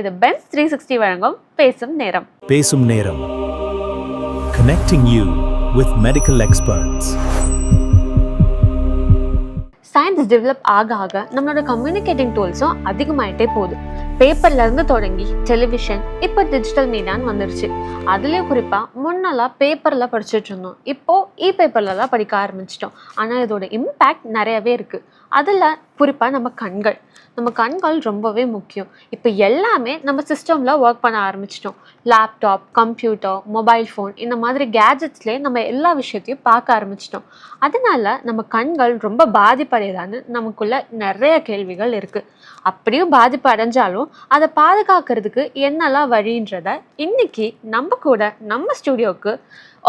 இது பென்ஸ் 360 வழங்கும் பேசும் நேரம். பேசும் நேரம். Connecting you with medical experts. Science develop ஆக நம்மளோட கம்யூனிகேட்டிங் டூல்ஸும் அதிகமாயிட்டே போகுது. பேப்பர்ல இருந்து தொடங்கி டெலிவிஷன், இப்போ டிஜிட்டல் மீடியான்னு வந்துருச்சு. அதுலேயும் குறிப்பா முன்னெல்லாம் பேப்பர்ல படிச்சுட்டு இருந்தோம், இப்போ பேப்பர்லாம் படிக்க ஆரம்பிச்சிட்டோம். ஆனா இதோட இம்பேக்ட் நிறையவே இருக்கு. அதுல குறிப்பா நம்ம கண்கள் ரொம்பவே முக்கியம். இப்போ எல்லாமே நம்ம சிஸ்டம்ல ஒர்க் பண்ண ஆரம்பிச்சிட்டோம். லேப்டாப், கம்ப்யூட்டர், மொபைல் ஃபோன் இந்த மாதிரி கேஜெட்ஸ்லேயே நம்ம எல்லா விஷயத்தையும் பார்க்க ஆரம்பிச்சிட்டோம். அதனால நம்ம கண்கள் ரொம்ப பாதிப்படையதான்னு நமக்குள்ள நிறைய கேள்விகள் இருக்கு. அப்படியும் பாதிப்பு அடைஞ்சாலும் அதை பாதுகாக்கிறதுக்கு என்னெல்லாம் வழின்றத இன்னைக்கு நம்ம ஸ்டுடியோக்கு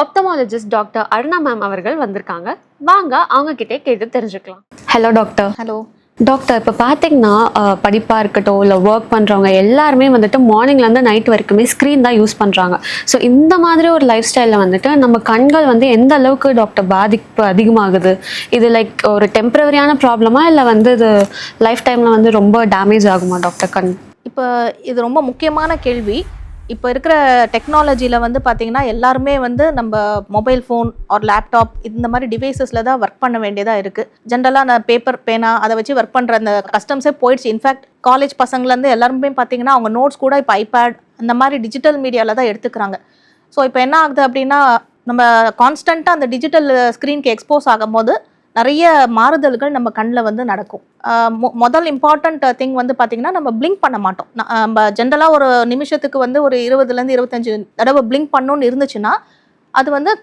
ஒப்தமாலஜிஸ்ட் டாக்டர் அருணா மேம் அவர்கள் வந்திருக்காங்க. வாங்க அவங்க கிட்டே கேட்டு தெரிஞ்சுக்கலாம். Hello doctor. ஹலோ டாக்டர், இப்போ பார்த்தீங்கன்னா படிப்பாக இருக்கட்டும் இல்லை ஒர்க் பண்ணுறவங்க எல்லாருமே வந்துட்டு மார்னிங்லேருந்து நைட் வரைக்குமே ஸ்க்ரீன் தான் யூஸ் பண்ணுறாங்க. ஸோ இந்த மாதிரி ஒரு லைஃப் ஸ்டைலில் வந்துட்டு நம்ம கண்கள் வந்து எந்த அளவுக்கு டாக்டர் பாதிப்பு அதிகமாகுது? இது லைக் ஒரு டெம்பரவரியான ப்ராப்ளமா இல்லை வந்து இது லைஃப் டைமில் வந்து ரொம்ப டேமேஜ் ஆகுமா டாக்டர் கண்? இப்போ இது ரொம்ப முக்கியமான கேள்வி. இப்போ இருக்கிற டெக்னாலஜியில் வந்து பார்த்திங்கன்னா எல்லாருமே வந்து நம்ம மொபைல் ஃபோன் ஆர் லேப்டாப் இந்த மாதிரி டிவைசஸில் தான் ஒர்க் பண்ண வேண்டியதாக இருக்குது. ஜென்ரலாக நான் பேப்பர் பேனா அதை வச்சு ஒர்க் பண்ணுற அந்த கஸ்டம்ஸே போயிடுச்சு. இன்ஃபேக்ட் காலேஜ் பசங்கள்லேருந்து எல்லாருமே பார்த்திங்கன்னா அவங்க நோட்ஸ் கூட இப்போ ஐபேட் இந்த மாதிரி டிஜிட்டல் மீடியாவில் தான் எடுத்துக்கிறாங்க. ஸோ இப்போ என்ன ஆகுது அப்படின்னா, நம்ம கான்ஸ்டண்ட்டாக அந்த டிஜிட்டல் ஸ்க்ரீனுக்கு எக்ஸ்போஸ் ஆகும் போது நிறைய மாறுதல்கள் நம்ம கண்ணில் வந்து நடக்கும். முதல் இம்பார்ட்டண்ட் திங் வந்து பார்த்திங்கன்னா, நம்ம பிளிங்க் பண்ண மாட்டோம். நம்ம ஜென்ரலாக ஒரு நிமிஷத்துக்கு வந்து ஒரு 20லேருந்து 25 தடவை பிளிங்க் பண்ணணும்னு இருந்துச்சுன்னா அது வந்து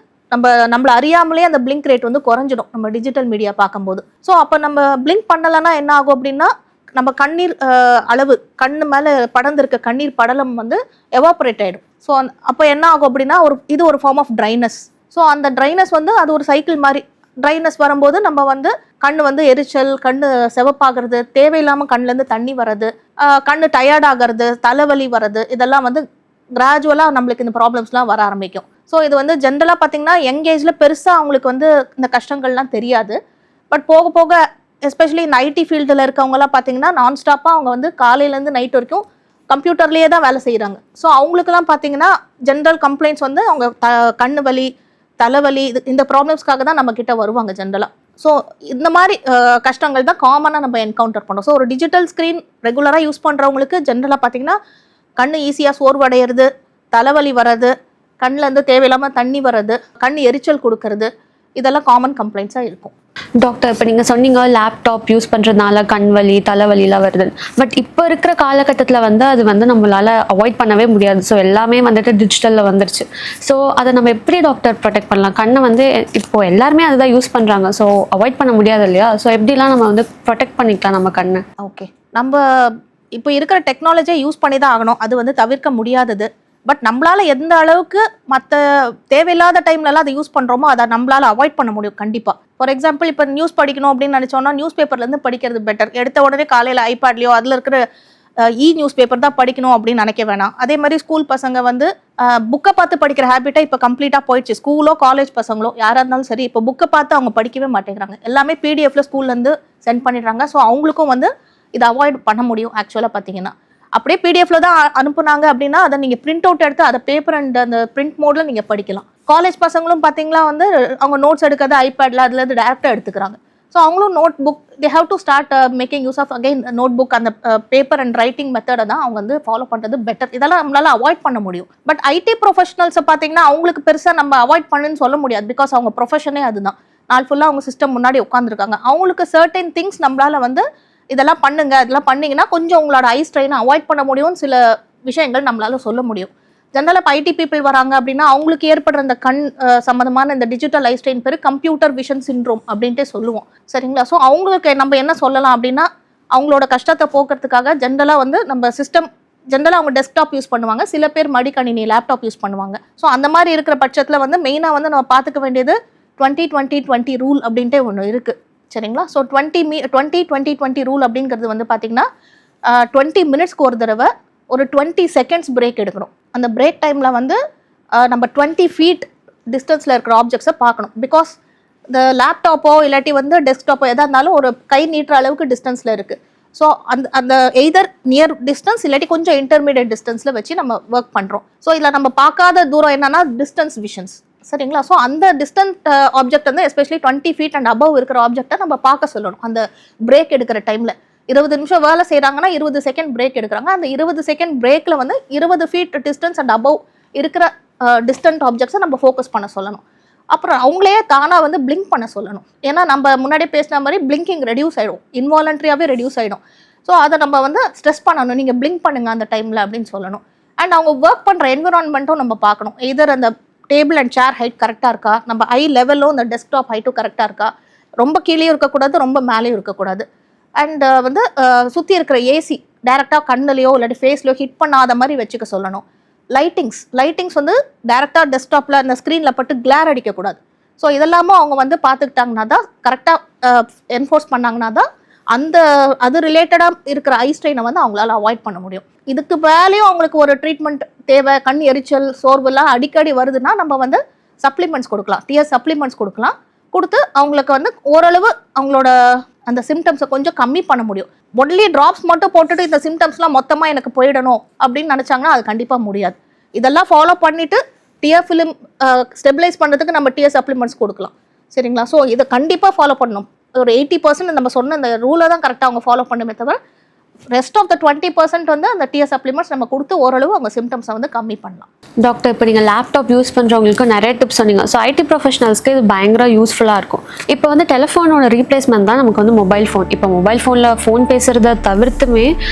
நம்மளை அறியாமலே அந்த பிளிங்க் ரேட் வந்து குறைஞ்சிடும் நம்ம டிஜிட்டல் மீடியா பார்க்கும்போது. ஸோ அப்போ நம்ம பிளிங்க் பண்ணலைன்னா என்ன ஆகும் அப்படின்னா, நம்ம கண்ணீர் அளவு கண்ணு மேலே படர்ந்திருக்க கண்ணீர் படலம் வந்து எவாபரேட் ஆகிடும். ஸோ அப்போ என்ன ஆகும் அப்படின்னா, இது ஒரு ஃபார்ம் ஆஃப் ட்ரைனஸ். ஸோ அந்த ட்ரைனஸ் வந்து அது ஒரு சைக்கிள் மாதிரி. ட்ரைனஸ் வரும்போது நம்ம வந்து கண்ணு வந்து எரிச்சல், கண்ணு செவப்பாகிறது, தேவையில்லாமல் கண்ணுலேருந்து தண்ணி வர்றது, கண்ணு டயர்ட் ஆகிறது, தலைவலி வர்றது, இதெல்லாம் வந்து கிராஜுவலாக நம்மளுக்கு இந்த ப்ராப்ளம்ஸ்லாம் வர ஆரம்பிக்கும். ஸோ இது வந்து ஜென்ரலாக பார்த்திங்கன்னா யங் ஏஜில் பெருசாக அவங்களுக்கு வந்து இந்த கஷ்டங்கள்லாம் தெரியாது. பட் போக போக எஸ்பெஷலி இந்த ஐடி ஃபீல்டில் இருக்கவங்கலாம் பார்த்திங்கன்னா நான் ஸ்டாப்பாக அவங்க வந்து காலையிலேருந்து நைட் வரைக்கும் கம்ப்யூட்டர்லேயே தான் வேலை செய்கிறாங்க. ஸோ அவங்களுக்குலாம் பார்த்திங்கன்னா ஜென்ரல் கம்ப்ளைண்ட்ஸ் வந்து அவங்க கண்ணு வலி, தலைவலி, இந்த ப்ராப்ளம்ஸ்க்காக தான் நம்ம கிட்ட வருவாங்க ஜென்ரலாக. ஸோ இந்த மாதிரி கஷ்டங்கள் தான் காமனாக நம்ம என்கவுண்டர் பண்ணோம். ஸோ ஒரு டிஜிட்டல் ஸ்க்ரீன் ரெகுலராக யூஸ் பண்ணுறவங்களுக்கு ஜென்ரலாக பார்த்திங்கன்னா கண் ஈஸியாக சோர்வடைகிறது, தலைவலி வர்றது, கண்ணிலேருந்து தேவையில்லாமல் தண்ணி வர்றது, கண் எரிச்சல் கொடுக்கறது, இதெல்லாம் காமன் கம்ப்ளைண்ட்ஸாக இருக்கும். டாக்டர், இப்போ நீங்கள் சொன்னீங்க லேப்டாப் யூஸ் பண்ணுறதுனால கண் வலி, தலைவலிலாம் வருது. பட் இப்போ இருக்கிற காலகட்டத்தில் வந்து அது வந்து நம்மளால் அவாய்ட் பண்ணவே முடியாது. ஸோ எல்லாமே வந்துட்டு டிஜிட்டலில் வந்துருச்சு. ஸோ அதை நம்ம எப்படி டாக்டர் ப்ரொடெக்ட் பண்ணலாம்? கண்ணை வந்து இப்போ எல்லாருமே அதுதான் யூஸ் பண்ணுறாங்க. ஸோ அவாய்ட் பண்ண முடியாது இல்லையா? ஸோ எப்படிலாம் நம்ம வந்து ப்ரொடெக்ட் பண்ணிக்கலாம் நம்ம கண்ணை? ஓகே, நம்ம இப்போ இருக்கிற டெக்னாலஜியை யூஸ் பண்ணி தான் ஆகணும். அது வந்து தவிர்க்க முடியாதது. பட் நம்மளால் எந்த அளவுக்கு மற்ற தேவையில்லாத டைம்லலாம் அதை யூஸ் பண்ணுறோமோ அதை நம்மளால் அவாய்ட் பண்ண முடியும் கண்டிப்பாக. ஃபார் எக்ஸாம்பிள், இப்போ நியூஸ் படிக்கணும் அப்படின்னு நினச்சோன்னா நியூஸ் பேப்பர்லேருந்து படிக்கிறது பெட்டர். எடுத்த உடனே காலையில் ஐபேட்லையோ அதில் இருக்கிற நியூஸ் பேப்பர் தான் படிக்கணும் அப்படின்னு நினைக்க வேணாம். அதே மாதிரி ஸ்கூல் பசங்க வந்து புக்கை பார்த்து படிக்கிற ஹேபிட்டை இப்போ கம்ப்ளீட்டாக போயிடுச்சு. ஸ்கூலோ காலேஜ் பசங்களோ யாராக இருந்தாலும் சரி, இப்போ புக்கை பார்த்து அவங்க படிக்கவே மாட்டேங்கிறாங்க. எல்லாமே பிடிஎஃப்ல ஸ்கூல்லேருந்து சென்ட் பண்ணிடுறாங்க. ஸோ அவங்களுக்கும் வந்து இதை அவாய்ட் பண்ண முடியும். ஆக்சுவலாக பார்த்தீங்கன்னா அப்படியே பிடிஎஃப்ல தான் அனுப்புனாங்க அப்படின்னா அதை நீங்கள் பிரிண்ட் அவுட் எடுத்து அதை பேப்பர் அண்ட் அந்த பிரிண்ட் மோடில் நீங்கள் படிக்கலாம். காலேஜ் பசங்களும் பார்த்தீங்களா வந்து அவங்க நோட்ஸ் எடுக்கிறது ஐபேடில் அதுலேருந்து டேரெக்டாக எடுத்துக்கிறாங்க. ஸோ அவங்களும் notebook they have to start making use of again notebook. அந்த பேப்பர் அண்ட் ரைட்டிங் மெத்தடை தான் அவங்க வந்து ஃபாலோ பண்ணுறது பெட்டர். இதெல்லாம் நம்மளால அவாய்ட் பண்ண முடியும். பட் ஐடி ப்ரொஃபஷனல்ஸை பார்த்தீங்கன்னா அவங்களுக்கு பெருசாக நம்ம அவாய்ட் பண்ணுன்னு சொல்ல முடியாது. பிகாஸ் அவங்க ப்ரொஃபஷனே அதுதான். நாள் ஃபுல்லாக அவங்க சிஸ்டம் முன்னாடி உட்காந்துருக்காங்க. அவங்களுக்கு சர்டன் திங்ஸ் நம்மளால வந்து இதெல்லாம் பண்ணுங்க, இதெல்லாம் பண்ணிங்கன்னா கொஞ்சம் உங்களோட ஐ ஸ்ட்ரெயினை அவாய்ட் பண்ண முடியும்னு சில விஷயங்கள் நம்மளால சொல்ல முடியும். ஜென்ரலாக இப்போ ஐடி பீப்புள் வராங்க அப்படின்னா அவங்களுக்கு ஏற்படுற அந்த கண் சம்மந்தமான இந்த டிஜிட்டல் ஐ ஸ்ட்ரெயின் பேர் கம்ப்யூட்டர் விஷன் சிண்ட்ரோம் அப்படின்ட்டு சொல்லுவோம். சரிங்களா? ஸோ அவங்களுக்கு நம்ம என்ன சொல்லலாம் அப்படின்னா, அவங்களோட கஷ்டத்தை போக்குறதுக்காக ஜென்ரலாக வந்து நம்ம சிஸ்டம் ஜென்ரலாக அவங்க டெஸ்க்டாப் யூஸ் பண்ணுவாங்க, சில பேர் மடிக்கணினி லேப்டாப் யூஸ் பண்ணுவாங்க. ஸோ அந்த மாதிரி இருக்கிற பட்சத்தில் வந்து மெயினாக வந்து நம்ம பார்த்துக்க வேண்டியது 20-20-20 ரூல் அப்படின்ட்டு ஒன்று இருக்குது. சரிங்களா? ஸோ 20-20-20 ரூல் அப்படிங்கிறது வந்து பார்த்திங்கன்னா 20 மினிட்ஸ்க்கு ஒரு தடவை ஒரு 20 செகண்ட்ஸ் பிரேக் எடுக்கணும். அந்த பிரேக் டைமில் வந்து நம்ம 20 ஃபீட் டிஸ்டன்ஸில் இருக்கிற ஆப்ஜெக்ட்ஸை பார்க்கணும். பிகாஸ் இந்த லேப்டாப்போ இல்லாட்டி வந்து டெஸ்க்டாப்போ எதாக இருந்தாலும் ஒரு கை நீட்டுற அளவுக்கு டிஸ்டன்ஸில் இருக்குது. ஸோ அந்த எய்தர் நியர் டிஸ்டன்ஸ் இல்லாட்டி கொஞ்சம் இன்டர்மீடியட் டிஸ்டன்ஸில் வச்சு நம்ம ஒர்க் பண்ணுறோம். ஸோ இதில் நம்ம பார்க்காத தூரம் என்னன்னா டிஸ்டன்ஸ் விஷன்ஸ், சரிங்களா? ஸோ அந்த டிஸ்டன்ட் ஆப்ஜெக்ட் வந்து எஸ்பெஷலி 20 feet அண்ட் அபவ் இருக்கிற ஆப்ஜெக்டை நம்ம பார்க்க சொல்லணும். அந்த பிரேக் எடுக்கிற டைமில் 20 நிமிஷம் வேலை செய்கிறாங்கன்னா 20 செகண்ட் பிரேக் எடுக்கிறாங்க. அந்த 20 செகண்ட் பிரேக்கில் வந்து 20 feet டிஸ்டன்ஸ் அண்ட் அபவ் இருக்கிற டிஸ்டன்ட் ஆப்ஜெக்ட்ஸை நம்ம ஃபோக்கஸ் பண்ண சொல்லணும். அப்புறம் அவங்களே தானாக வந்து பிளிங்க் பண்ண சொல்லணும். ஏன்னா நம்ம முன்னாடியே பேசின மாதிரி பிளிங்கிங் ரெடியூஸ் ஆகிடும், இன்வாலண்ட்ரியாகவே ரெடியூஸ் ஆகிடும். ஸோ அதை நம்ம வந்து ஸ்ட்ரெஸ் பண்ணணும், நீங்கள் பிளிங்க் பண்ணுங்க அந்த டைமில் அப்படின்னு சொல்லணும். அண்ட் அவங்க ஒர்க் பண்ணுற என்விரான்மெண்ட்டும் நம்ம பார்க்கணும். எதர் அந்த டேபிள் அண்ட் சேர் ஹைட் கரெக்டாக இருக்கா, நம்ம ஐ லெவலும் இந்த டெஸ்க்டாப் ஹைட்டும் கரெக்டாக இருக்கா, ரொம்ப கீழேயும் இருக்கக்கூடாது, ரொம்ப மேலேயும் இருக்கக்கூடாது. அண்ட் வந்து சுற்றி இருக்கிற ஏசி டைரெக்டாக கண்ணுலையோ இல்லாட்டி ஃபேஸ்லையோ ஹிட் பண்ணாத மாதிரி வச்சுக்க சொல்லணும். லைட்டிங்ஸ் வந்து டைரெக்டாக டெஸ்க்டாப்பில் அந்த ஸ்க்ரீனில் பட்டு கிளேர் அடிக்கக்கூடாது. ஸோ இதெல்லாமும் அவங்க வந்து பார்த்துக்கிட்டாங்கன்னா தான், கரெக்டாக என்ஃபோர்ஸ் பண்ணாங்கன்னா தான் அது ரிலேட்டடாக இருக்கிற ஐ ஸ்ட்ரெயினை வந்து அவங்களால அவாய்ட் பண்ண முடியும். இதுக்கு மேலேயும் அவங்களுக்கு ஒரு ட்ரீட்மெண்ட் தேவை, கண் எரிச்சல் சோர்வுலாம் அடிக்கடி வருதுன்னா நம்ம வந்து சப்ளிமெண்ட்ஸ் கொடுக்கலாம், டிஎஸ் சப்ளிமெண்ட்ஸ் கொடுக்கலாம். கொடுத்து அவங்களுக்கு வந்து ஓரளவு அவங்களோட அந்த சிம்டம்ஸை கொஞ்சம் கம்மி பண்ண முடியும். ஒன்லி ட்ராப்ஸ் மட்டும் போட்டுட்டு இந்த சிம்டம்ஸ்லாம் மொத்தமாக எனக்கு போயிடணும் அப்படின்னு நினச்சாங்கன்னா அது கண்டிப்பாக முடியாது. இதெல்லாம் ஃபாலோ பண்ணிவிட்டு டியர் ஃபிலிம் ஸ்டெபிலைஸ் பண்ணுறதுக்கு நம்ம டிஎஸ் சப்ளிமெண்ட்ஸ் கொடுக்கலாம், சரிங்களா? ஸோ இதை கண்டிப்பாக ஃபாலோ பண்ணணும். ஒரு 80% நம்ம சொன்ன இந்த ரூலை தான் கரெக்டாக அவங்க ஃபாலோ பண்ணுமே தவிர ரெஸ்ட் ஆஃப் த 20% வந்து அந்த டிஎஸ் சப்ளிமெண்ட்ஸ் நம்ம கொடுத்து ஓரளவு அவங்க சிம்டம்ஸை வந்து கம்மி பண்ணலாம். டாக்டர், இப்போ நீங்கள் லேப்டாப் யூஸ் பண்ணுறவங்களுக்கு நிறைய டிப்ஸ் சொன்னீங்க. ஸோ ஐடி ப்ரொஃபஷனல்ஸ்க்கு இது பயங்கர யூஸ்ஃபுல்லாக இருக்கும். இப்போ வந்து டெலிஃபோனோட ரீப்ளேஸ்மெண்ட் தான் நமக்கு வந்து மொபைல் ஃபோன். இப்போ மொபைல் ஃபோனில் ஃபோன் பேசுகிறத தவிர்த்துமே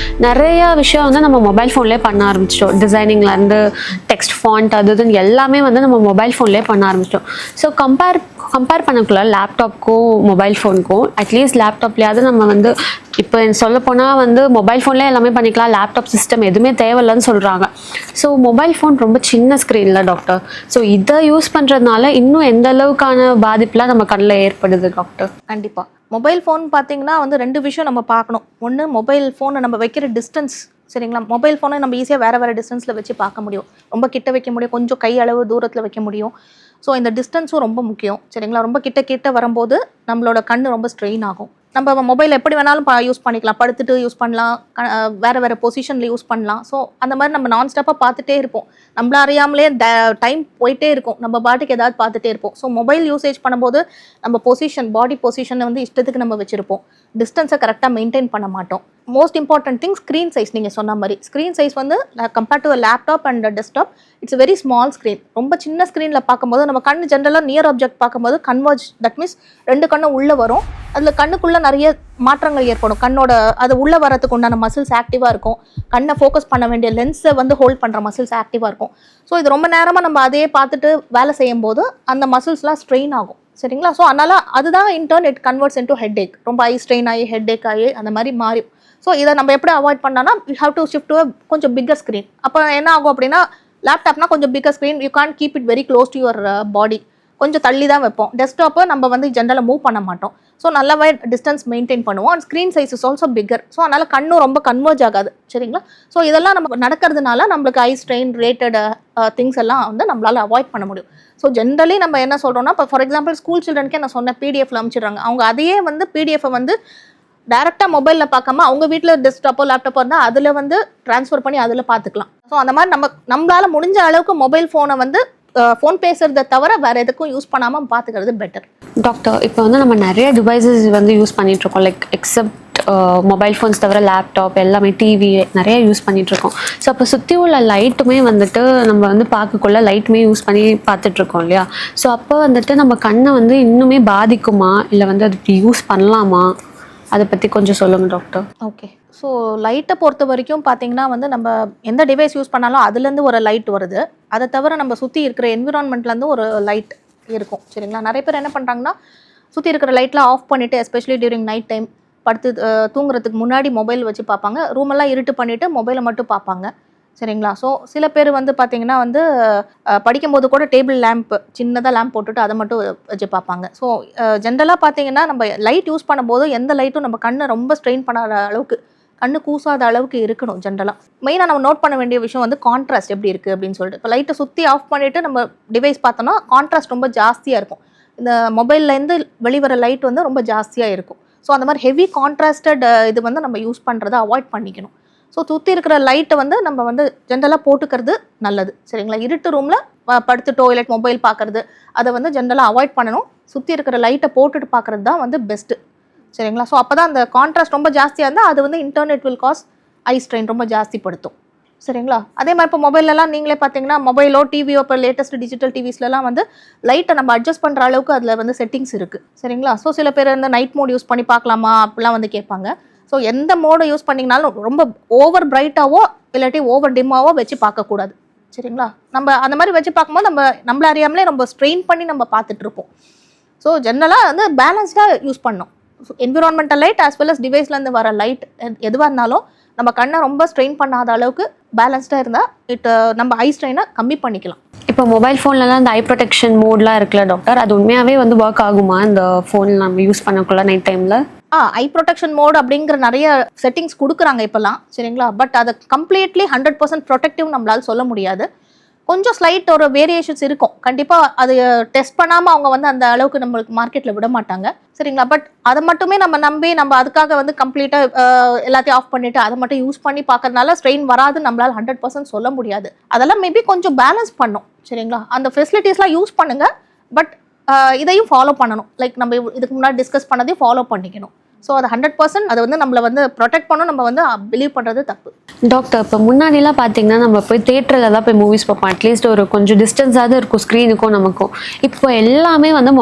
நிறையா விஷயம் வந்து நம்ம மொபைல் ஃபோன்லேயே பண்ண ஆரம்பிச்சிட்டோம். டிசைனிங்லேருந்து டெக்ஸ்ட் ஃபாண்ட் அது இதுன்னு எல்லாமே வந்து நம்ம மொபைல் ஃபோன்லேயே பண்ண ஆரம்பிச்சிட்டோம். ஸோ கம்பேர் பண்ணக்குள்ள லேப்டாப்க்கும் மொபைல் ஃபோனுக்கும் அட்லீஸ்ட் லேப்டாப்லேயாவது நம்ம வந்து இப்போ சொல்லப்போனால் வந்து மொபைல் ஃபோன்லேயே எல்லாமே பண்ணிக்கலாம், லேப்டாப் சிஸ்டம் எதுவுமே தேவையில்லைன்னு சொல்கிறாங்க. ஸோ மொபைல் ஃபோன் ரொம்ப சின்ன ஸ்க்ரீனில் டாக்டர். ஸோ இதை யூஸ் பண்ணுறதுனால இன்னும் எந்த அளவுக்கான பாதிப்புலாம் நம்ம கண்ணில் ஏற்படுது டாக்டர்? கண்டிப்பாக மொபைல் ஃபோன் பார்த்தீங்கன்னா வந்து 2 விஷயம் நம்ம பார்க்கணும். ஒன்று, மொபைல் ஃபோனை நம்ம வைக்கிற டிஸ்டன்ஸ், சரிங்களா? மொபைல் ஃபோனை நம்ம ஈஸியாக வேறு டிஸ்டன்ஸில் வச்சு பார்க்க முடியும், ரொம்ப கிட்ட வைக்க முடியும், கொஞ்சம் கை அளவு தூரத்தில் வைக்க முடியும். ஸோ இந்த டிஸ்டன்ஸும் ரொம்ப முக்கியம், சரிங்களா? ரொம்ப கிட்ட வரும்போது நம்மளோட கண் ரொம்ப ஸ்ட்ரெயின் ஆகும். நம்ம மொபைல் எப்படி வேணாலும் யூஸ் பண்ணிக்கலாம், படுத்துட்டு யூஸ் பண்ணலாம், வேறு பொசிஷனில் யூஸ் பண்ணலாம். ஸோ அந்த மாதிரி நம்ம நான் ஸ்டாப்பாக பார்த்துட்டே இருப்போம், நம்மள அறியாமலே டைம் போயிட்டே இருக்கும், நம்ம பாட்டுக்கு ஏதாவது பார்த்துட்டே இருப்போம். ஸோ மொபைல் யூசேஜ் பண்ணும்போது நம்ம பாடி பொசிஷனை வந்து இஷ்டத்துக்கு நம்ம வச்சுருப்போம், டிஸ்டன்ஸை கரெக்டாக மெயின்டைன் பண்ண மாட்டோம். Most important thing screen size. நீங்கள் சொன்ன மாதிரி ஸ்க்ரீன் சைஸ் வந்து compared to laptop and desktop it's very small screen. ரொம்ப சின்ன ஸ்க்ரீனில் பார்க்கும்போது நம்ம கண் ஜென்ரலாக நியர் ஆப்ஜெக்ட் பார்க்கும்போது கன்வர்ஜ், தட் மீன்ஸ் 2 கண்ணும் உள்ளே வரும், அதில் கண்ணுக்குள்ளே நிறைய மாற்றங்கள் ஏற்படும். கண்ணோட அது உள்ளே வரதுக்கு உண்டான மசில்ஸ் ஆக்டிவாக இருக்கும், கண்ணை ஃபோக்கஸ் பண்ண வேண்டிய லென்ஸை வந்து ஹோல்ட் பண்ணுற மசில்ஸ் ஆக்டிவாக இருக்கும். ஸோ இது ரொம்ப நேரமாக நம்ம அதையே பார்த்துட்டு வேலை செய்யும் போது அந்த மசில்ஸ்லாம் ஸ்ட்ரெயின் ஆகும், சரிங்களா? ஸோ அதனால் அதுதான் in turn it converts into headache, ரொம்ப ஐ ஸ்ட்ரெயின் ஆகி ஹெட் ஏக் ஆகி அந்த மாதிரி மாறி. ஸோ இதை நம்ம எப்படி அவாய்ட் பண்ணோன்னா we have to shift to கொஞ்சம் பிக்கர் ஸ்க்ரீன். அப்போ என்ன ஆகும் அப்படின்னா, லேப்டாப்னா கொஞ்சம் bigger screen, you can keep it very close to your body, கொஞ்சம் தள்ளி தான் வைப்போம். டெஸ்க்டாப்பை நம்ம வந்து ஜென்ரலாக மூவ் பண்ண மாட்டோம். ஸோ நல்லாவே டிஸ்டன்ஸ் மெயின்டைன் பண்ணுவோம். And screen size is also bigger. So அதனால் கண்ணும் ரொம்ப கன்வர்ஜ் ஆகாது, சரிங்களா? ஸோ இதெல்லாம் நம்ம நடக்கிறதுனால நம்மளுக்கு ஐ ஸ்ட்ரெயின் ரிலேட்டட் திங்ஸ் எல்லாம் வந்து நம்மளால் அவாய்ட் பண்ண முடியும். ஸோ ஜென்ரலி நம்ம என்ன சொல்கிறோம்னா, இப்போ ஃபார் எக்ஸாம்பிள் ஸ்கூல் சில்ட்ரனுக்கே நான் சொன்ன பிடிஎஃப்ல அமைச்சிடுறாங்க. அவங்க அதையே வந்து பிடிஎஃபை வந்து டேரெக்டாக மொபைலில் பார்க்காம அவங்க வீட்டில் டெஸ்க்டாப்போ லேப்டாப்போ இருந்தால் அதில் வந்து ட்ரான்ஸ்ஃபர் பண்ணி அதில் பார்த்துக்கலாம். ஸோ அந்த மாதிரி நம்மளால் முடிஞ்ச அளவுக்கு மொபைல் ஃபோனை வந்து ஃபோன் பேசுறதை தவிர வேறு எதுக்கும் யூஸ் பண்ணாமல் பார்த்துக்கிறது பெட்டர். டாக்டர், இப்போ வந்து நம்ம நிறைய டிவைசஸ் வந்து யூஸ் பண்ணிகிட்ருக்கோம், லைக் எக்ஸப்ட் மொபைல் ஃபோன்ஸ் தவிர லேப்டாப் எல்லாமே, டிவி நிறைய யூஸ் பண்ணிகிட்ருக்கோம். ஸோ அப்போ சுற்றி உள்ள லைட்டுமே வந்துட்டு நம்ம வந்து பார்க்கக்குள்ள லைட்டுமே யூஸ் பண்ணி பார்த்துட்ருக்கோம் இல்லையா? ஸோ அப்போ வந்துட்டு நம்ம கண்ணை வந்து இன்னுமே பாதிக்குமா, இல்லை வந்து அது யூஸ் பண்ணலாமா, அதை பற்றி கொஞ்சம் சொல்லுங்கள் டாக்டர். ஓகே, ஸோ லைட்டை பொறுத்த வரைக்கும் பார்த்தீங்கன்னா வந்து நம்ம எந்த டிவைஸ் யூஸ் பண்ணாலும் அதுலேருந்து ஒரு லைட் வருது. அதை தவிர நம்ம சுற்றி இருக்கிற என்விரான்மெண்ட்லேருந்து ஒரு லைட் இருக்கும், சரிங்களா? நிறைய பேர் என்ன பண்ணுறாங்கன்னா, சுற்றி இருக்கிற லைட்லாம் ஆஃப் பண்ணிவிட்டு எஸ்பெஷலி டியூரிங் நைட் டைம் படுத்து தூங்குறதுக்கு முன்னாடி மொபைல் வச்சு பார்ப்பாங்க, ரூமெல்லாம் இருட்டு பண்ணிவிட்டு மொபைலை மட்டும் பார்ப்பாங்க, சரிங்களா? ஸோ சில பேர் வந்து பார்த்தீங்கன்னா வந்து படிக்கும்போது கூட டேபிள் லேம்ப், சின்னதாக லேம்ப் போட்டுட்டு அதை மட்டும் வச்சு பார்ப்பாங்க. ஸோ ஜென்ரலாக பார்த்தீங்கன்னா நம்ம லைட் யூஸ் பண்ணும்போது எந்த லைட்டும் நம்ம கண்ணை ரொம்ப ஸ்ட்ரெயின் பண்ணாத அளவுக்கு, கண்ணு கூசாத அளவுக்கு இருக்கணும். ஜென்ரலாக மெயினாக நம்ம நோட் பண்ண வேண்டிய விஷயம் வந்து கான்ட்ராஸ்ட் எப்படி இருக்குது அப்படின்னு சொல்லிட்டு. இப்போ லைட்டை சுற்றி ஆஃப் பண்ணிவிட்டு நம்ம டிவைஸ் பார்த்தோன்னா கான்ட்ராஸ்ட் ரொம்ப ஜாஸ்தியாக இருக்கும். இந்த மொபைல்லேருந்து வெளிவர லைட் வந்து ரொம்ப ஜாஸ்தியாக இருக்கும். ஸோ அந்த மாதிரி ஹெவி கான்ட்ராஸ்டட் இது வந்து நம்ம யூஸ் பண்ணுறதை அவாய்ட் பண்ணிக்கணும். ஸோ சுற்றி இருக்கிற லைட்டை வந்து நம்ம வந்து ஜென்ரலாக போட்டுக்கிறது நல்லது. சரிங்களா? இருட்டு ரூமில் படுத்துட்டோ இல்லை மொபைல் பார்க்குறது அதை வந்து ஜென்ரலாக அவாய்ட் பண்ணணும். சுற்றி இருக்கிற லைட்டை போட்டுட்டு பார்க்குறது தான் வந்து பெஸ்ட்டு. சரிங்களா? ஸோ அப்போ தான் அந்த கான்ட்ராஸ்ட் ரொம்ப ஜாஸ்தியாக இருந்தால் அது வந்து internet will cause eye strain ரொம்ப ஜாஸ்திப்படுத்தும். சரிங்களா? அதே மாதிரி இப்போ மொபைலெலாம் நீங்களே பார்த்தீங்கன்னா மொபைலோ டிவியோ இப்போ லேட்டஸ்ட் டிஜிட்டல் டிவிஸ்லாம் வந்து லைட்டை நம்ம அட்ஜஸ்ட் பண்ணுற அளவுக்கு அதில் வந்து செட்டிங்ஸ் இருக்குது. சரிங்களா? ஸோ சில பேர் இந்த நைட் மோட் யூஸ் பண்ணி பார்க்கலாமா அப்படிலாம் வந்து கேட்பாங்க. ஸோ எந்த மோடை யூஸ் பண்ணிங்கனாலும் ரொம்ப ஓவர் பிரைட்டாவோ இல்லாட்டி ஓவர் டிம்மாவோ வச்சு பார்க்கக்கூடாது. சரிங்களா? நம்ம அந்த மாதிரி வச்சு பார்க்கும்போது நம்மள அறியாமலே ரொம்ப ஸ்ட்ரெயின் பண்ணி நம்ம பார்த்துட்ருப்போம். ஸோ ஜென்ரலாக வந்து பேலன்ஸ்டாக யூஸ் பண்ணணும். Environmental light as well as டிவைஸ்லேருந்து வர லைட் எதுவாக இருந்தாலும் நம்ம கண்ணை ரொம்ப ஸ்ட்ரெயின் பண்ணாத அளவுக்கு பேலன்ஸ்டாக இருந்தால் நம்ம ஐ ஸ்ட்ரெயினை கம்மி பண்ணிக்கலாம். இப்போ மொபைல் ஃபோன்லலாம் இந்த ஐ ப்ரொடெக்ஷன் மோட்லாம் இருக்குல்ல டாக்டர், அது உண்மையாகவே வந்து ஒர்க் ஆகுமா இந்த ஃபோனில் நம்ம யூஸ் பண்ணக்குள்ள நைட் டைமில்? ஐ ப்ரொடெக்ஷன் மோட் அப்படிங்கிற நிறைய செட்டிங்ஸ் கொடுக்குறாங்க இப்போல்லாம். சரிங்களா? பட் அதை கம்ப்ளீட்லி 100% ப்ரொடெக்டிவ் நம்மளால சொல்ல முடியாது. கொஞ்சம் ஸ்லைட் ஒரு வேரியேஷன்ஸ் இருக்கும். கண்டிப்பாக அது டெஸ்ட் பண்ணாமல் அவங்க வந்து அந்த அளவுக்கு நம்மளுக்கு மார்க்கெட்டில் விட மாட்டாங்க. சரிங்களா? பட் அதை மட்டுமே நம்ம நம்பி நம்ம அதுக்காக வந்து கம்ப்ளீட்டாக எல்லாத்தையும் ஆஃப் பண்ணிவிட்டு அதை மட்டும் யூஸ் பண்ணி பார்க்கறதுனால ஸ்ட்ரெயின் வராது நம்மளால் 100% சொல்ல முடியாது. அதெல்லாம் மேபி கொஞ்சம் பேலன்ஸ் பண்ணும். சரிங்களா? அந்த ஃபெசிலிட்டிஸ்லாம் யூஸ் பண்ணுங்கள். பட் இதையும் ஃபாலோ பண்ணணும். லைக் நம்ம இதுக்கு முன்னாடி டிஸ்கஸ் பண்ணதையும் ஃபாலோ பண்ணிக்கணும். ஸோ அது 100% அதை வந்து நம்மளை வந்து ப்ரொடெக்ட் பண்ணணும். நம்ம வந்து பிலீவ் பண்ணுறது தப்பு. டாக்டர், இப்போ முன்னாடிலாம் பார்த்தீங்கன்னா நம்ம போய் தேட்டரில் தான் போய் மூவிஸ் பார்ப்போம். அட்லீஸ்ட் ஒரு கொஞ்சம் டிஸ்டன்ஸாவது இருக்கும் ஸ்க்ரீனுக்கும் நமக்கும். இப்போ எல்லாமே வந்து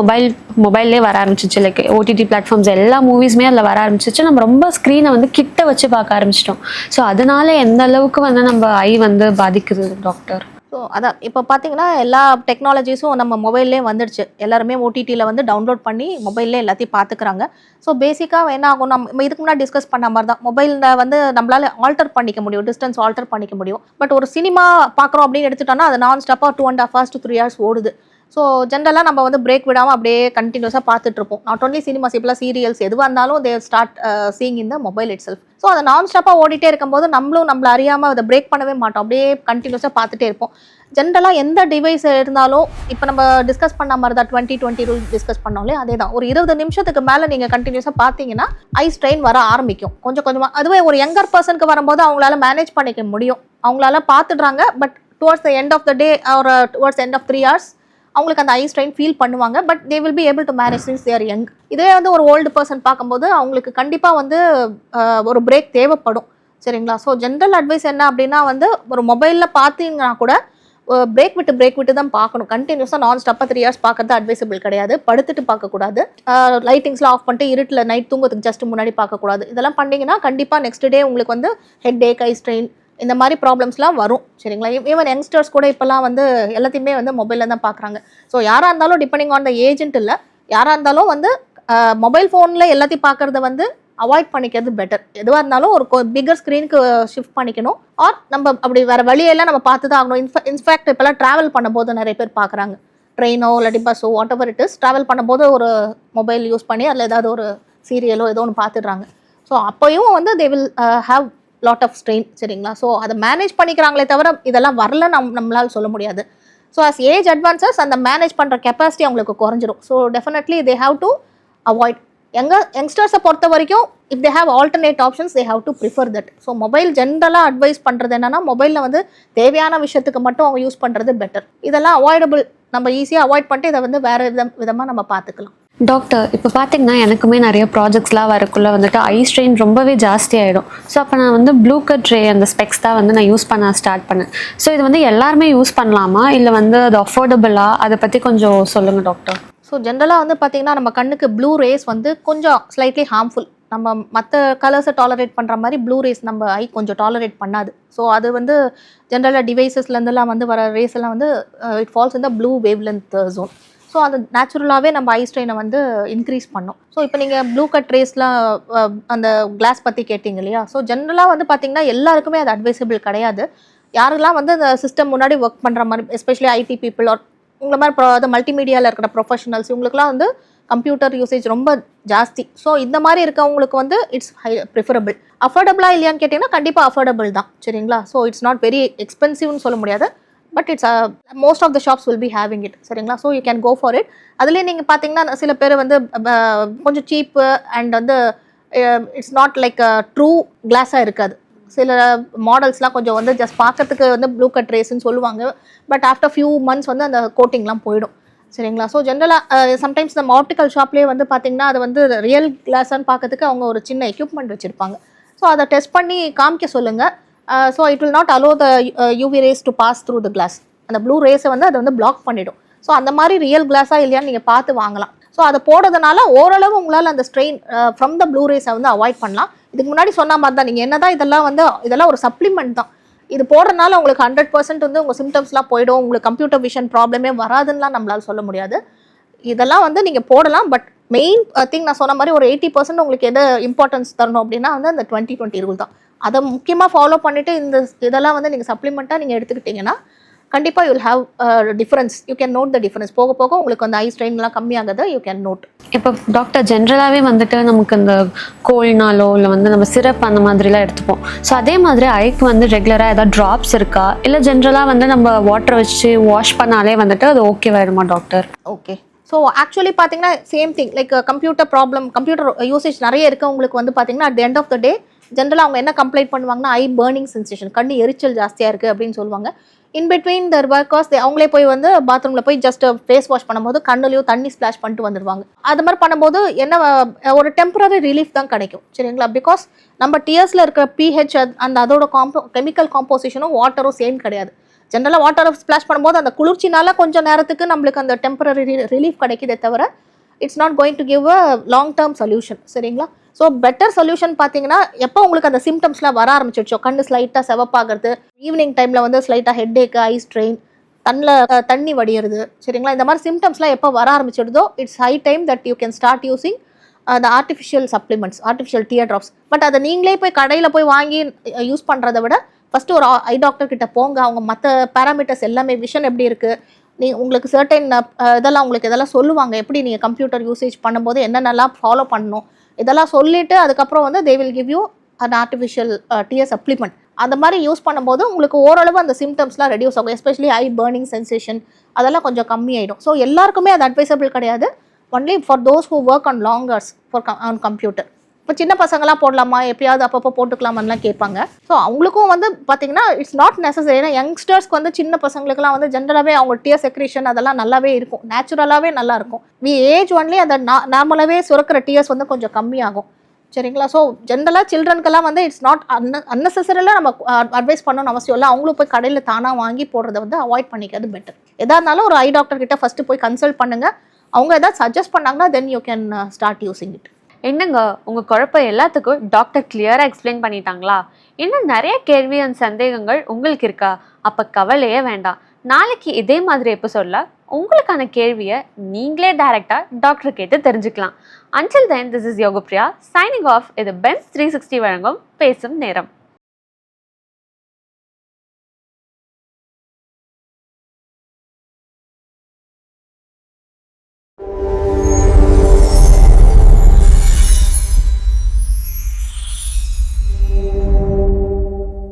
மொபைல்லே வர ஆரம்பிச்சிச்சு. லைக் ஓடிடி பிளாட்ஃபார்ம்ஸ் எல்லா மூவிஸுமே அதில் வர ஆரம்பிச்சிச்சு. நம்ம ரொம்ப ஸ்க்ரீனை வந்து கிட்ட வச்சு பார்க்க ஆரம்பிச்சிட்டோம். ஸோ அதனால எந்த அளவுக்கு வந்து நம்ம ஐ வந்து பாதிக்குது டாக்டர்? ஸோ அதான் இப்போ பார்த்தீங்கன்னா எல்லா டெக்னாலஜிஸும் நம்ம மொபைல்லே வந்துடுச்சு. எல்லாருமே ஓடிடியில் வந்து டவுன்லோட் பண்ணி மொபைல்லே எல்லாத்தையும் பார்த்துக்கிறாங்க. ஸோ பேசிக்காக என்ன ஆகும், நம்ம இதுக்கு முன்னாடி டிஸ்கஸ் பண்ண மாதிரி தான் மொபைலில் வந்து நம்மளால் ஆல்டர் பண்ணிக்க முடியும், டிஸ்டன்ஸ் ஆல்டர் பண்ணிக்க முடியும். பட் ஒரு சினிமா பார்க்குறோம் அப்படின்னு எடுத்துட்டோம்னா அது நான் ஸ்டாப்பாக 2.5 hours to 3 hours ஓடுது. ஸோ ஜென்ரலாக நம்ம வந்து பிரேக் விடாமல் அப்படியே கண்டினியூஸாக பார்த்துட்ருப்போம். நாட் ஒன்லி சினிமாஸ், இப்போலாம் சீரியல்ஸ் எதுவாக இருந்தாலும் they start seeing in the mobile it self. So அதை நான் ஸ்டாப்பாக ஓடிட்டே இருக்கும்போது நம்மளை அறியாமல் அதை பிரேக் பண்ணவே மாட்டோம். அப்படியே கண்டினியூஸாக பார்த்துட்டே இருப்போம். ஜென்ரலாக எந்த டிவைஸ் இருந்தாலும் இப்போ நம்ம டிஸ்கஸ் பண்ண மாதிரி தான் 20-20 ரூல் டிஸ்கஸ் பண்ணோம்லே அதே தான். ஒரு 20 நிமிஷத்துக்கு மேலே நீங்கள் கண்டினியூஸாக பார்த்தீங்கன்னா ஐ ஸ்ட்ரெயின் வர ஆரம்பிக்கும் கொஞ்சம் கொஞ்சமாக. அதுவே ஒரு யங்கர் பர்சனுக்கு வரும்போது அவங்களால மேனேஜ் பண்ணிக்க முடியும். அவங்களால பார்த்துடுறாங்க. But towards the end of the day ஒரு டுவர்ட்ஸ் எண்ட் ஆஃப் 3 hours அவங்களுக்கு அந்த ஐ ஸ்ட்ரெயின் ஃபீல் பண்ணுவாங்க. But they will be able to manage since they are young. இதே வந்து ஒரு ஓல்டு பர்சன் பார்க்கும்போது அவங்களுக்கு கண்டிப்பாக வந்து ஒரு பிரேக் தேவைப்படும். சரிங்களா? ஸோ ஜென்ரல் அட்வைஸ் என்ன அப்படின்னா வந்து ஒரு மொபைலில் பார்த்தீங்கன்னா கூட பிரேக் விட்டு தான் பார்க்கணும். கண்டினியூஸாக நான் ஸ்டாப்பாக 3 hours பார்க்கறது அட்வைசபிள் கிடையாது. படுத்துட்டு பார்க்கக்கூடாது. லைட்டிங்ஸ்லாம் ஆஃப் பண்ணிட்டு இருட்டில் நைட் தூங்கத்துக்கு ஜஸ்ட் முன்னாடி பார்க்கக்கூடாது. இதெல்லாம் பண்ணிங்கன்னா கண்டிப்பாக நெக்ஸ்ட் டே உங்களுக்கு வந்து ஹெட் ஏக், ஐ ஸ்ட்ரெயின் இந்த மாதிரி ப்ராப்ளம்ஸ்லாம் வரும். சரிங்களா? ஈவன் யங்ஸ்டர்ஸ் கூட இப்போல்லாம் வந்து எல்லாத்தையுமே வந்து மொபைலில் தான் பார்க்குறாங்க. ஸோ யாராக இருந்தாலும் டிபெண்டிங் ஆன் த ஏஜென்ட் இல்லை, யாராக இருந்தாலும் வந்து மொபைல் ஃபோனில் எல்லாத்தையும் பார்க்குறத வந்து அவாய்ட் பண்ணிக்கிறது பெட்டர். எதுவாக இருந்தாலும் ஒரு பிகர் ஸ்க்ரீனுக்கு ஷிஃப்ட் பண்ணிக்கணும். ஆர் நம்ம அப்படி வேறு வழியெல்லாம் நம்ம பார்த்து தான் ஆகணும். இன்ஃபேக்ட் இப்போல்லாம் ட்ராவல் பண்ணும்போது நிறைய பேர் பார்க்குறாங்க. ட்ரெயினோ இல்லாட்டி பஸ்ஸோ whatever it is, travel பண்ணும்போது ஒரு மொபைல் யூஸ் பண்ணி அதில் ஏதாவது ஒரு சீரியலோ ஏதோ ஒன்று பார்த்துடுறாங்க. ஸோ அப்போயும் வந்து they will have lot of strain. சரிங்களா? ஸோ அதை மேனேஜ் பண்ணிக்கிறாங்களே தவிர இதெல்லாம் வரல நம்மளால் சொல்ல முடியாது. ஸோ அஸ் ஏஜ் அட்வான்சஸ் அந்த மேனேஜ் பண்ணுற கெப்பாசிட்டி அவங்களுக்கு குறைஞ்சிரும். So definitely they have to avoid. யங்ஸ்டர்ஸை பொறுத்த வரைக்கும் if they have alternate options they have to prefer that. So mobile ஜென்ரலாக அட்வைஸ் பண்ணுறது என்னன்னா மொபைலில் வந்து தேவையான விஷயத்துக்கு மட்டும் அவங்க யூஸ் பண்ணுறது பெட்டர். இதெல்லாம் அவாய்டபுள். நம்ம ஈஸியாக அவாய்ட் பண்ணிட்டு இதை வந்து வேறு விதமாக நம்ம பார்த்துக்கலாம். டாக்டர், இப்போ பார்த்தீங்கன்னா எனக்குமே நிறைய ப்ராஜெக்ட்ஸ்லாம் வரக்குள்ளே வந்துட்டு ஐ ஸ்ட்ரெயின் ரொம்பவே ஜாஸ்தி ஆகிடும். ஸோ அப்போ நான் வந்து ப்ளூ கட் ரே அந்த ஸ்பெக்ஸ் தான் வந்து நான் யூஸ் பண்ண ஸ்டார்ட் பண்ணேன். ஸோ இது வந்து எல்லாருமே யூஸ் பண்ணலாமா, இல்லை வந்து அது அஃபோர்டபுளா, அதை பற்றி கொஞ்சம் சொல்லுங்கள் டாக்டர். ஸோ ஜென்ரலாக வந்து பார்த்திங்கன்னா நம்ம கண்ணுக்கு ப்ளூ ரேஸ் வந்து கொஞ்சம் ஸ்லைட்லி ஹார்ம்ஃபுல். நம்ம மற்ற கலர்ஸை டாலரேட் பண்ணுற மாதிரி ப்ளூ ரேஸ் நம்ம ஐ கொஞ்சம் டாலரேட் பண்ணாது. ஸோ அது வந்து ஜென்ரலாக டிவைசஸ்லேருந்துலாம் வந்து வர ரேஸ் எல்லாம் வந்து it falls in the blue wavelength zone. So அது நேச்சுரலாகவே நம்ம ஐ ஸ்ட்ரெயினை வந்து இன்க்ரீஸ் பண்ணோம். ஸோ இப்போ நீங்கள் ப்ளூ கட் ரேஸ்லாம் அந்த கிளாஸ் பற்றி கேட்டிங்க இல்லையா? ஸோ ஜென்ரலாக வந்து பார்த்திங்கன்னா எல்லாருக்குமே அது அட்வைசபிள் கிடையாது. யாருக்கெல்லாம் வந்து அந்த சிஸ்டம் முன்னாடி ஒர்க் பண்ணுற மாதிரி, எஸ்பெஷலி ஐடி பீப்புள் ஆர் உங்களை மாதிரி மல்டிமீடியாவில் இருக்கிற ப்ரொஃபஷனல்ஸ், இவங்களுக்குலாம் வந்து கம்ப்யூட்டர் யூசேஜ் ரொம்ப ஜாஸ்தி. ஸோ இந்த மாதிரி இருக்கவங்களுக்கு வந்து இட்ஸ் ப்ரிஃபரபிள். அஃபோர்டபுளாக இல்லையான்னு கேட்டிங்கன்னா கண்டிப்பாக அஃபோர்டபுள் தான். சரிங்களா? ஸோ இட்ஸ் நாட் வெரி எக்ஸ்பென்சிவ்னு சொல்ல முடியாது. But it's most of the shops will be having it. சரிங்களா? So you can go for it. அதுலேயே நீங்கள் பார்த்தீங்கன்னா சில பேர் வந்து கொஞ்சம் சீப்பு அண்ட் வந்து இட்ஸ் நாட் லைக் ட்ரூ கிளாஸாக இருக்காது. சில மாடல்ஸ்லாம் கொஞ்சம் வந்து ஜஸ்ட் பார்க்கறதுக்கு வந்து ப்ளூ கட் ரேஸ்ன்னு சொல்லுவாங்க. பட் ஆஃப்டர் ஃபியூ மந்த்ஸ் வந்து அந்த கோட்டிங்லாம் போயிடும். சரிங்களா? ஸோ ஜென்ரலாக சம்டைம்ஸ் நம்ம ஆப்டிக்கல் ஷாப்லேயே வந்து பார்த்தீங்கன்னா அது வந்து ரியல் கிளாஸான்னு பார்க்கறதுக்கு அவங்க ஒரு சின்ன எக்யூப்மெண்ட் வச்சுருப்பாங்க. ஸோ அதை டெஸ்ட் பண்ணி காமிக்க சொல்லுங்கள். So it will not allow the UV rays to pass through the glass. அந்த ப்ளூ ரேஸை வந்து அதை வந்து பிளாக் பண்ணிடும். ஸோ அந்த மாதிரி ரியல் கிளாஸாக இல்லையான்னு நீங்கள் பார்த்து வாங்கலாம். ஸோ அதை போடுறதுனால ஓரளவு உங்களால் அந்த ஸ்ட்ரெயின் ஃப்ரம் த ப்ளூ ரேஸை வந்து அவாய்ட் பண்ணலாம். இதுக்கு முன்னாடி சொன்ன மாதிரி தான், நீங்கள் என்ன தான் இதெல்லாம் ஒரு சப்ளிமெண்ட் தான். இது போடுறதுனால உங்களுக்கு 100% வந்து உங்கள் சிம்டம்ஸ்லாம் போயிடும், உங்களுக்கு கம்ப்யூட்டர் விஷன் ப்ராப்ளமே வராதுன்னெலாம் நம்மளால் சொல்ல முடியாது. இதெல்லாம் வந்து நீங்கள் போடலாம். பட் மெயின் திங் நான் சொன்ன மாதிரி ஒரு 80% உங்களுக்கு எது இம்பார்ட்டன்ஸ் தரணும் அப்படின்னா வந்து அந்த 20-20 ரூல் தான். அதை முக்கியமாக ஃபாலோ பண்ணிவிட்டு இதெல்லாம் வந்து நீங்கள் சப்ளிமெண்ட்டாக நீங்கள் எடுத்துக்கிட்டிங்கன்னா கண்டிப்பாக you'll have difference. You can note the difference. போக போக உங்களுக்கு அந்த ஐ ஸ்ட்ரெயின்லாம் கம்மியாகுது, யூ கேன் நோட். இப்போ டாக்டர் ஜென்ரலாகவே வந்துட்டு நமக்கு இந்த கோல்னாலோ இல்லை வந்து நம்ம சிரப் அந்த மாதிரிலாம் எடுத்துப்போம். ஸோ அதே மாதிரி ஐக்கு வந்து ரெகுலராக ஏதாவது ட்ராப்ஸ் இருக்கா, இல்லை ஜென்ரலாக வந்து நம்ம வாட்டர் வச்சு வாஷ் பண்ணாலே வந்துட்டு அது ஓகேவாயிருமா டாக்டர்? ஓகே. ஸோ ஆக்சுவலி பார்த்தீங்கன்னா same thing like computer usage நிறைய இருக்கவங்களுக்கு வந்து பார்த்தீங்கன்னா at the end of the day ஜென்ரலாக அவங்க என்ன கம்ப்ளைண்ட் பண்ணுவாங்கன்னா ஐ பர்னிங் சென்சேஷன், கண்ணு எரிச்சல் ஜாஸ்தியாக இருக்குது அப்படின்னு சொல்லுவாங்க. இன் பிட்வீன் தர் ஒர்க்கர்ஸ் அவங்களே போய் வந்து பாத்ரூமில் போய் ஜஸ்ட் ஃபேஸ் வாஷ் பண்ணும்போது கண்ணுலையோ தண்ணி ஸ்ப்ளாஷ் பண்ணிட்டு வந்துடுவாங்க. அது மாதிரி பண்ணும்போது என்ன ஒரு டெம்பரரி ரிலீஃப் தான் கிடைக்கும். சரிங்களா? பிகாஸ் நம்ம டியர்ஸில் இருக்கிற பிஹெச் அந்த அதோட கெமிக்கல் காம்போசிஷனும் வாட்டரும் சேம் கிடையாது. ஜென்ரலாக வாட்டரை ஸ்ப்ளாஷ் பண்ணும்போது அந்த குளிர்ச்சினால கொஞ்சம் நேரத்துக்கு நம்மளுக்கு அந்த டெம்பரரி ரிலீஃப் கிடைக்குதே தவிர it's not going to give a long term solution. சரிங்களா? ஸோ பெட்டர் சொல்யூஷன் பார்த்தீங்கன்னா எப்போ உங்களுக்கு அந்த சிம்டம்ஸ்லாம் வர ஆரம்பிச்சிடுச்சோ, கண்ணு ஸ்லைட்டாக செவப்பாகிறது, ஈவினிங் டைமில் வந்து ஸ்லைட்டாக ஹெட் ஏக்கு, ஐ ஸ்ட்ரெயின், தண்ணி வடிகிறது, சரிங்களா? இந்த மாதிரி சிம்டம்ஸ்லாம் எப்போ வர ஆரம்பிச்சிடுதோ it's high time that you can start using அந்த artificial supplements, artificial tear drops. But அதை நீங்களே போய் கடையில் போய் வாங்கி யூஸ் பண்ணுறதை விட ஃபஸ்ட்டு ஒரு ஐ டாக்டர் கிட்ட போங்க. அவங்க மற்ற பேராமீட்டர்ஸ் எல்லாமே, விஷன் எப்படி இருக்குது, உங்களுக்கு சர்டைன் இதெல்லாம் சொல்லுவாங்க. எப்படி நீங்கள் கம்ப்யூட்டர் யூசேஜ் பண்ணும்போது என்னென்னலாம் ஃபாலோ பண்ணணும் இதெல்லாம் சொல்லிவிட்டு அதுக்கப்புறம் வந்து they will give you an artificial dear supplement. அந்த மாதிரி யூஸ் பண்ணும்போது உங்களுக்கு ஓரளவு அந்த சிம்டம்ஸ்லாம் ரெடியூஸ் ஆகும். எஸ்பெஷலி ஐ பர்னிங் சென்சேஷன் அதெல்லாம் கொஞ்சம் கம்மியாயிடும். ஸோ எல்லாருக்குமே அது அட்வைசபிள் கிடையாது. Only for those who work on long hours on computer. இப்போ சின்ன பசங்களாம் போடலாமா, எப்பயாவது அப்பப்போ போட்டுக்கலாமான்லாம் கேட்பாங்க. ஸோ அவங்களுக்கும் வந்து பார்த்தீங்கன்னா இட்ஸ் நாட் நெசசரி. ஏன்னா யங்ஸ்டர்ஸ்க்கு வந்து சின்ன பசங்களுக்குலாம் வந்து ஜென்ரலாகவே அவங்க டியர் செக்ரேஷன் அதெல்லாம் நல்லாவே இருக்கும், நேச்சுரலாகவே நல்லா இருக்கும். ஏஜ் ஒன்லி அந்த நார்மலாகவே சுரக்கிற டியர்ஸ் வந்து கொஞ்சம் கம்மியாகும். சரிங்களா? ஸோ ஜென்ரலாக சில்ட்ரனுக்கெல்லாம் வந்து இட்ஸ் நாட் அன்னெசரிலாம் நம்ம அட்வைஸ் பண்ணணும்னு அவசியம் இல்லை. அவங்களும் போய் கடையில் தானாக வாங்கி போடுறத வந்து அவாய்ட் பண்ணிக்கிறது பெட்டர். எதாக இருந்தாலும் ஒரு ஐ டாக்டர் கிட்ட ஃபஸ்ட்டு போய் கன்சல்ட் பண்ணுங்கள். அவங்க எதாவது சஜஸ்ட் பண்ணாங்கன்னா then you can start using it. என்னங்க உங்கள் குழப்பம் எல்லாத்துக்கும் டாக்டர் கிளியராக எக்ஸ்பிளைன் பண்ணிட்டாங்களா? இன்னும் நிறைய கேள்வி அண்ட் சந்தேகங்கள் உங்களுக்கு இருக்கா? அப்போ கவலையே வேண்டாம். நாளைக்கு இதே மாதிரி எபிசோட்ல உங்களுக்கான கேள்வியை நீங்களே டைரெக்டாக டாக்டர் கேட்டு தெரிஞ்சுக்கலாம். Until then, this is Yoga Priya signing off. இது பென்ஸ் 360 வழங்கும் பேசும் நேரம்.